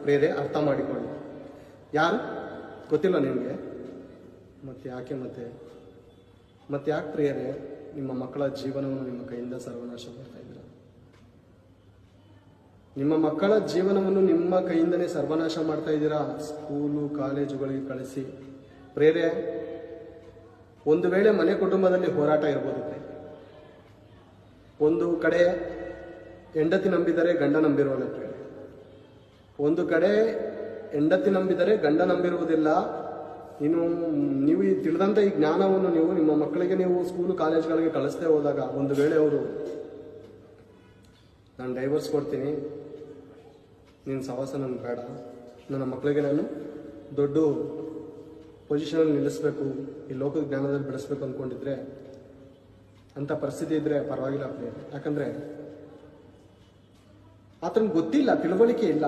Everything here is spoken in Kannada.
ಪ್ರೇರೆ ಅರ್ಥ ಮಾಡಿಕೊಳ್ಳಿ. ಯಾರು ಗೊತ್ತಿಲ್ಲ ನಿಮಗೆ? ಮತ್ತೆ ಯಾಕೆ ಮತ್ತೆ ಯಾಕೆ ಪ್ರೇರೆ ನಿಮ್ಮ ಮಕ್ಕಳ ಜೀವನವನ್ನು ನಿಮ್ಮ ಕೈಯಿಂದ ಸರ್ವನಾಶ ಮಾಡ್ತಾ ಇದ್ದೀರಾ? ನಿಮ್ಮ ಮಕ್ಕಳ ಜೀವನವನ್ನು ನಿಮ್ಮ ಕೈಯಿಂದನೇ ಸರ್ವನಾಶ ಮಾಡ್ತಾ ಇದ್ದೀರಾ. ಸ್ಕೂಲು ಕಾಲೇಜುಗಳಿಗೆ ಕಳಿಸಿ ಪ್ರೇರೆ, ಒಂದು ವೇಳೆ ಮನೆ ಕುಟುಂಬದಲ್ಲಿ ಹೋರಾಟ ಇರ್ಬೋದು. ಒಂದು ಕಡೆ ಹೆಂಡತಿ ನಂಬಿದರೆ ಗಂಡ ನಂಬಿರುವುದಿಲ್ಲ ಪ್ರೇರೆ. ಒಂದು ಕಡೆ ಹೆಂಡತಿ ನಂಬಿದರೆ ಗಂಡ ನಂಬಿರುವುದಿಲ್ಲ. ನೀವು ಈ ತಿಳಿದಂಥ ಈ ಜ್ಞಾನವನ್ನು ನೀವು ನಿಮ್ಮ ಮಕ್ಕಳಿಗೆ ನೀವು ಸ್ಕೂಲು ಕಾಲೇಜ್ಗಳಿಗೆ ಕಳಿಸ್ತೇ ಹೋದಾಗ ಒಂದು ವೇಳೆ ಅವರು ನಾನು ಡೈವರ್ಸ್ ಕೊಡ್ತೀನಿ, ನಿನ್ನ ಸಹವಾಸ ನನಗೆ ಬೇಡ, ನನ್ನ ಮಕ್ಕಳಿಗೆ ನಾನು ದೊಡ್ಡ ಪೊಸಿಷನಲ್ಲಿ ನಿಲ್ಲಿಸ್ಬೇಕು, ಈ ಲೋಕದ ಜ್ಞಾನದಲ್ಲಿ ಬೆಳೆಸ್ಬೇಕು ಅಂದ್ಕೊಂಡಿದ್ರೆ ಅಂಥ ಪರಿಸ್ಥಿತಿ ಇದ್ದರೆ ಪರವಾಗಿಲ್ಲ ಪ್ರೇರೆ. ಯಾಕಂದರೆ ಆತನಿಗೆ ಗೊತ್ತಿಲ್ಲ, ತಿಳುವಳಿಕೆ ಇಲ್ಲ.